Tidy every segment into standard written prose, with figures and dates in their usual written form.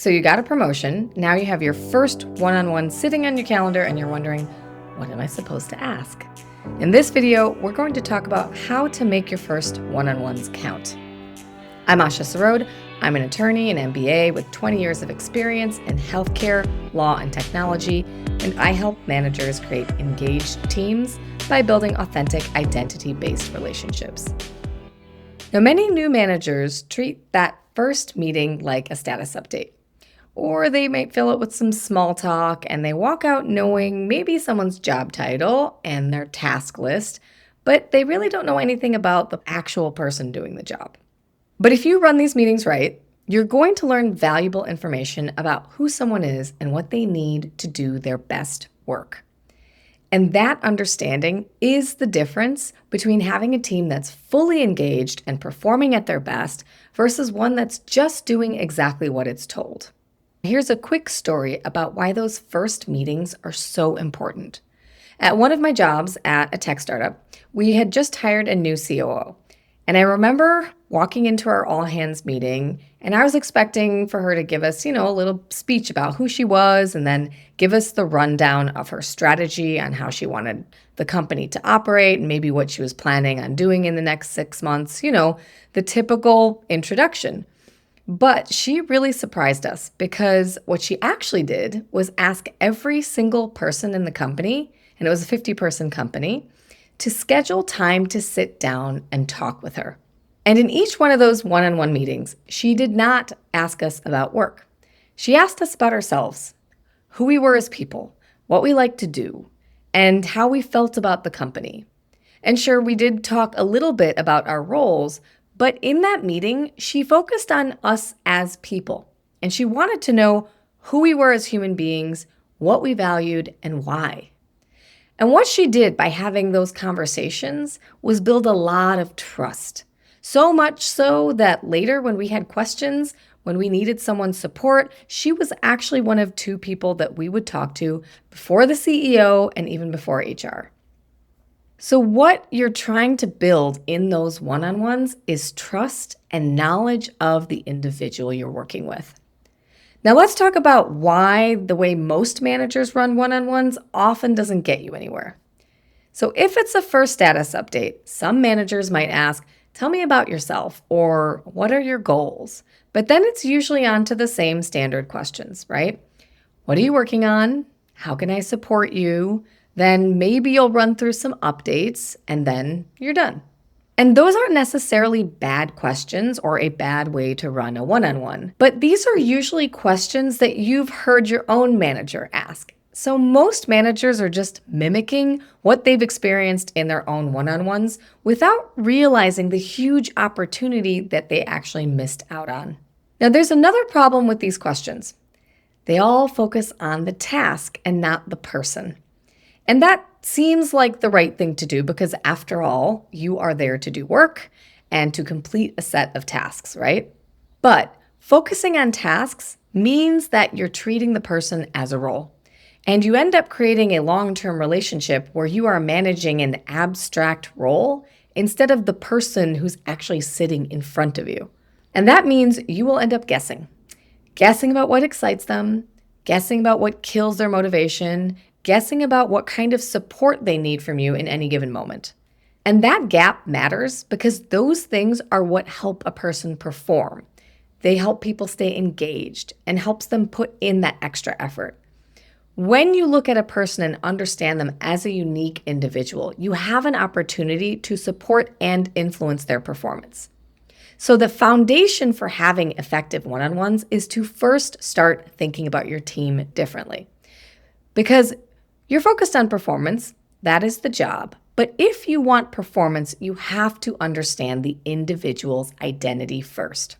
So you got a promotion. Now you have your first one-on-one sitting on your calendar and you're wondering, what am I supposed to ask? In this video, we're going to talk about how to make your first one-on-ones count. I'm Asha Sarod. I'm an attorney, an MBA with 20 years of experience in healthcare, law, and technology, and I help managers create engaged teams by building authentic identity-based relationships. Now, many new managers treat that first meeting like a status update. Or they might fill it with some small talk and they walk out knowing maybe someone's job title and their task list, but they really don't know anything about the actual person doing the job. But if you run these meetings right, you're going to learn valuable information about who someone is and what they need to do their best work. And that understanding is the difference between having a team that's fully engaged and performing at their best versus one that's just doing exactly what it's told. Here's a quick story about why those first meetings are so important. At one of my jobs at a tech startup, we had just hired a new COO. And I remember walking into our all-hands meeting, and I was expecting for her to give us, a little speech about who she was and then give us the rundown of her strategy on how she wanted the company to operate and maybe what she was planning on doing in the next 6 months, the typical introduction. But she really surprised us because what she actually did was ask every single person in the company, and it was a 50-person company, to schedule time to sit down and talk with her. And in each one of those one-on-one meetings, she did not ask us about work. She asked us about ourselves, who we were as people, what we liked to do, and how we felt about the company. And sure, we did talk a little bit about our roles, but in that meeting, she focused on us as people, and she wanted to know who we were as human beings, what we valued, and why. And what she did by having those conversations was build a lot of trust. So much so that later when we had questions, when we needed someone's support, she was actually one of 2 people that we would talk to before the CEO and even before HR. So what you're trying to build in those one-on-ones is trust and knowledge of the individual you're working with. Now let's talk about why the way most managers run one-on-ones often doesn't get you anywhere. So if it's a first status update, some managers might ask, tell me about yourself, or what are your goals? But then it's usually on to the same standard questions, right? What are you working on? How can I support you? Then maybe you'll run through some updates and then you're done. And those aren't necessarily bad questions or a bad way to run a one-on-one, but these are usually questions that you've heard your own manager ask. So most managers are just mimicking what they've experienced in their own one-on-ones without realizing the huge opportunity that they actually missed out on. Now there's another problem with these questions. They all focus on the task and not the person. And that seems like the right thing to do because after all, you are there to do work and to complete a set of tasks, right? But focusing on tasks means that you're treating the person as a role. And you end up creating a long-term relationship where you are managing an abstract role instead of the person who's actually sitting in front of you. And that means you will end up guessing about what excites them, guessing about what kills their motivation, guessing about what kind of support they need from you in any given moment. And that gap matters because those things are what help a person perform. They help people stay engaged and helps them put in that extra effort. When you look at a person and understand them as a unique individual, you have an opportunity to support and influence their performance. So the foundation for having effective one-on-ones is to first start thinking about your team differently. Because you're focused on performance, that is the job. But if you want performance, you have to understand the individual's identity first.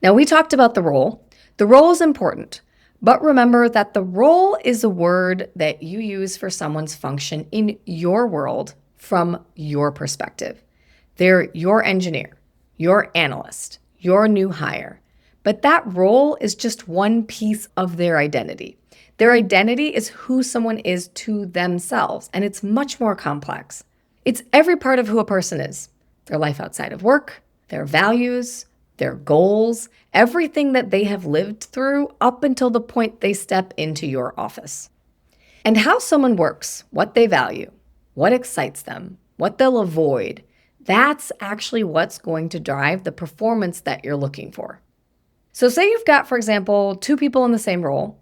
Now, we talked about the role. The role is important, but remember that the role is a word that you use for someone's function in your world from your perspective. They're your engineer, your analyst, your new hire. But that role is just one piece of their identity. Their identity is who someone is to themselves, and it's much more complex. It's every part of who a person is, their life outside of work, their values, their goals, everything that they have lived through up until the point they step into your office. And how someone works, what they value, what excites them, what they'll avoid, that's actually what's going to drive the performance that you're looking for. So say you've got, for example, two people in the same role.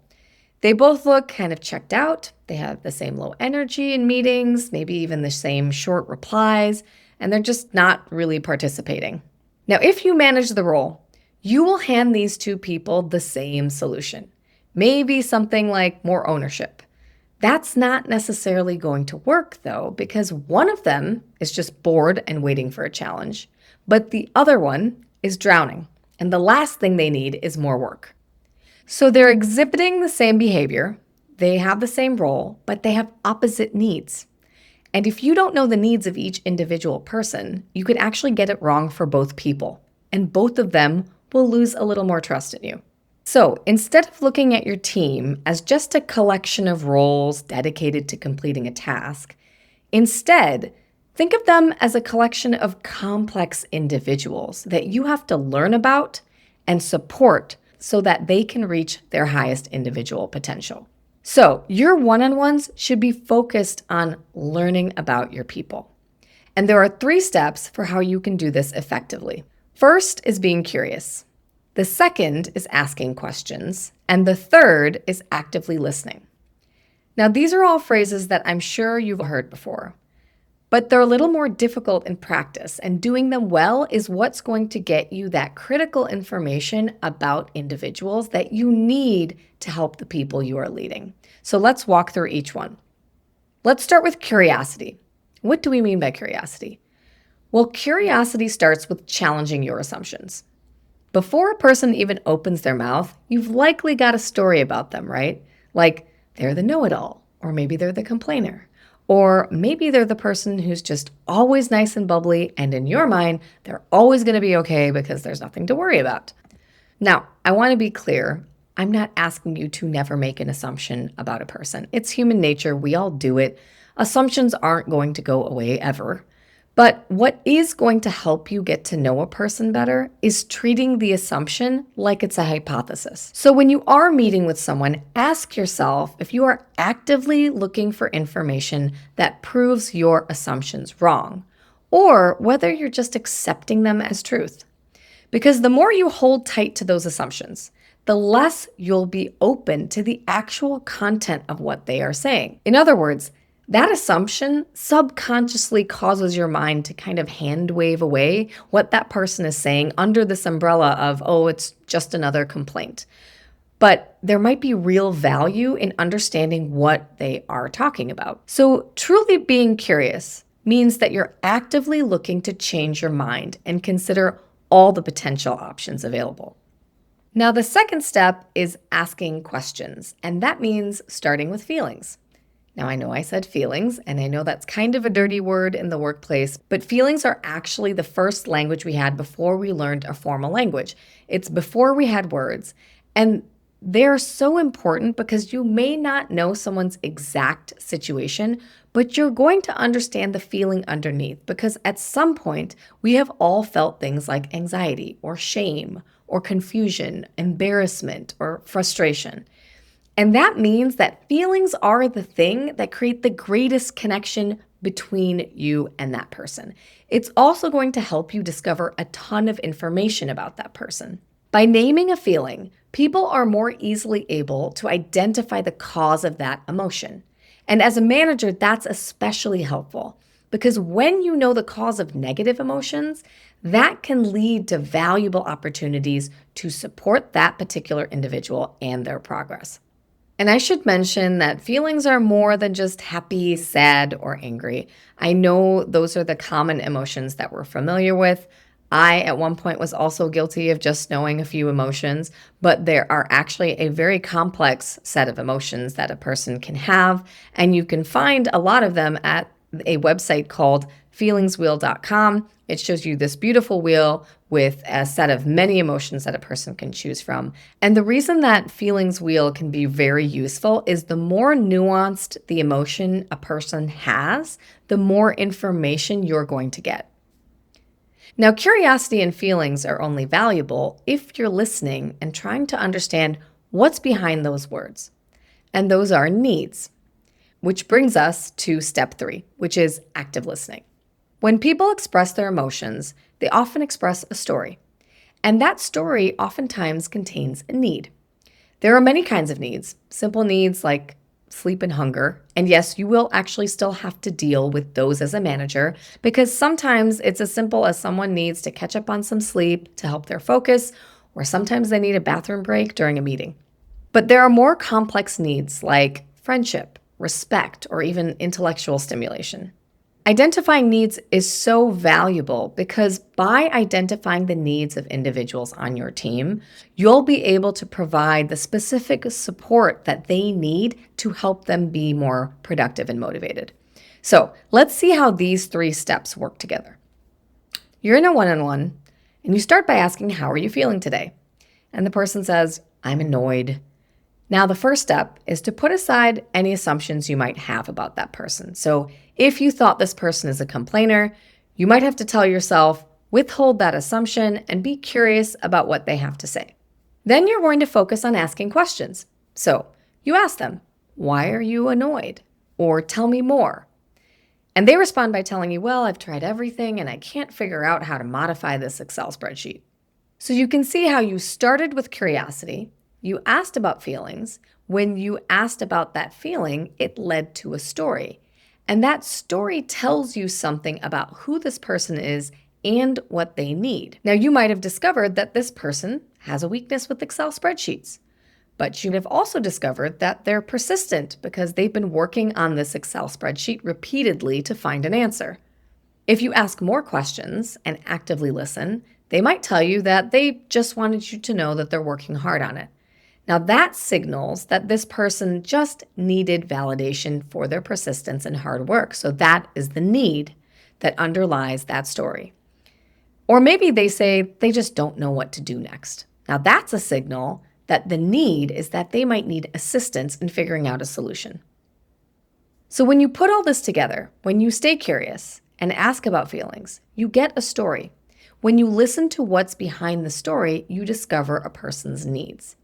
They both look kind of checked out. They have the same low energy in meetings, maybe even the same short replies, and they're just not really participating. Now, if you manage the role, you will hand these two people the same solution. Maybe something like more ownership. That's not necessarily going to work, though, because one of them is just bored and waiting for a challenge, but the other one is drowning, and the last thing they need is more work. So they're exhibiting the same behavior, they have the same role, but they have opposite needs. And if you don't know the needs of each individual person, you could actually get it wrong for both people, and both of them will lose a little more trust in you. So instead of looking at your team as just a collection of roles dedicated to completing a task, instead, think of them as a collection of complex individuals that you have to learn about and support so that they can reach their highest individual potential. So your one-on-ones should be focused on learning about your people. And there are 3 steps for how you can do this effectively. First is being curious. The second is asking questions. And the third is actively listening. Now, these are all phrases that I'm sure you've heard before, but they're a little more difficult in practice, and doing them well is what's going to get you that critical information about individuals that you need to help the people you are leading. So let's walk through each one. Let's start with curiosity. What do we mean by curiosity? Well, curiosity starts with challenging your assumptions. Before a person even opens their mouth, you've likely got a story about them, right? Like they're the know-it-all, or maybe they're the complainer. Or maybe they're the person who's just always nice and bubbly, and in your mind, they're always going to be okay because there's nothing to worry about. Now, I want to be clear. I'm not asking you to never make an assumption about a person. It's human nature. We all do it. Assumptions aren't going to go away ever. But what is going to help you get to know a person better is treating the assumption like it's a hypothesis. So when you are meeting with someone, ask yourself if you are actively looking for information that proves your assumptions wrong, or whether you're just accepting them as truth. Because the more you hold tight to those assumptions, the less you'll be open to the actual content of what they are saying. In other words, that assumption subconsciously causes your mind to kind of hand wave away what that person is saying under this umbrella of, oh, it's just another complaint. But there might be real value in understanding what they are talking about. So truly being curious means that you're actively looking to change your mind and consider all the potential options available. Now, the second step is asking questions, and that means starting with feelings. Now, I know I said feelings, and I know that's kind of a dirty word in the workplace, but feelings are actually the first language we had before we learned a formal language. It's before we had words, and they're so important because you may not know someone's exact situation, but you're going to understand the feeling underneath, because at some point, we have all felt things like anxiety or shame or confusion, embarrassment, or frustration. And that means that feelings are the thing that create the greatest connection between you and that person. It's also going to help you discover a ton of information about that person. By naming a feeling, people are more easily able to identify the cause of that emotion. And as a manager, that's especially helpful because when you know the cause of negative emotions, that can lead to valuable opportunities to support that particular individual and their progress. And I should mention that feelings are more than just happy, sad, or angry. I know those are the common emotions that we're familiar with. I, at one point, was also guilty of just knowing a few emotions, but there are actually a very complex set of emotions that a person can have, and you can find a lot of them at a website called feelingswheel.com. It shows you this beautiful wheel with a set of many emotions that a person can choose from. And the reason that feelings wheel can be very useful is the more nuanced the emotion a person has, the more information you're going to get. Now, curiosity and feelings are only valuable if you're listening and trying to understand what's behind those words. And those are needs, which brings us to step 3, which is active listening. When people express their emotions, they often express a story. And that story oftentimes contains a need. There are many kinds of needs, simple needs like sleep and hunger. And yes, you will actually still have to deal with those as a manager because sometimes it's as simple as someone needs to catch up on some sleep to help their focus, or sometimes they need a bathroom break during a meeting. But there are more complex needs like friendship, respect, or even intellectual stimulation. Identifying needs is so valuable because by identifying the needs of individuals on your team, you'll be able to provide the specific support that they need to help them be more productive and motivated. So let's see how these 3 steps work together. You're in a one-on-one and you start by asking, how are you feeling today? And the person says, I'm annoyed. Now, the first step is to put aside any assumptions you might have about that person. So if you thought this person is a complainer, you might have to tell yourself, withhold that assumption and be curious about what they have to say. Then you're going to focus on asking questions. So you ask them, why are you annoyed? Or tell me more. And they respond by telling you, well, I've tried everything and I can't figure out how to modify this Excel spreadsheet. So you can see how you started with curiosity. You asked about feelings. When you asked about that feeling, it led to a story. And that story tells you something about who this person is and what they need. Now, you might have discovered that this person has a weakness with Excel spreadsheets, but you have also discovered that they're persistent because they've been working on this Excel spreadsheet repeatedly to find an answer. If you ask more questions and actively listen, they might tell you that they just wanted you to know that they're working hard on it. Now that signals that this person just needed validation for their persistence and hard work. So that is the need that underlies that story. Or maybe they say they just don't know what to do next. Now that's a signal that the need is that they might need assistance in figuring out a solution. So when you put all this together, when you stay curious and ask about feelings, you get a story. When you listen to what's behind the story, you discover a person's needs.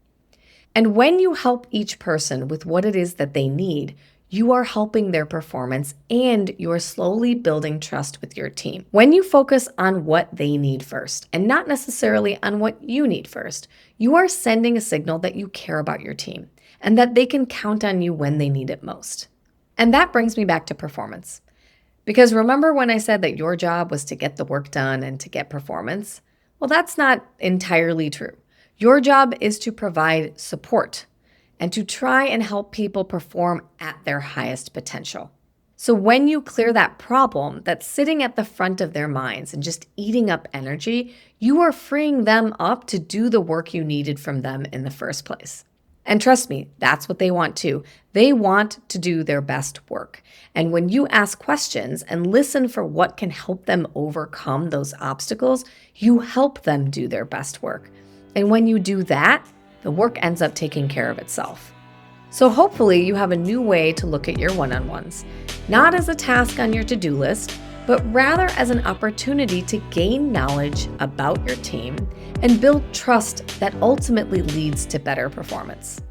And when you help each person with what it is that they need, you are helping their performance and you're slowly building trust with your team. When you focus on what they need first and not necessarily on what you need first, you are sending a signal that you care about your team and that they can count on you when they need it most. And that brings me back to performance. Because remember when I said that your job was to get the work done and to get performance? Well, that's not entirely true. Your job is to provide support and to try and help people perform at their highest potential. So when you clear that problem that's sitting at the front of their minds and just eating up energy, you are freeing them up to do the work you needed from them in the first place. And trust me, that's what they want too. They want to do their best work. And when you ask questions and listen for what can help them overcome those obstacles, you help them do their best work. And when you do that, the work ends up taking care of itself. So hopefully you have a new way to look at your one-on-ones, not as a task on your to-do list, but rather as an opportunity to gain knowledge about your team and build trust that ultimately leads to better performance.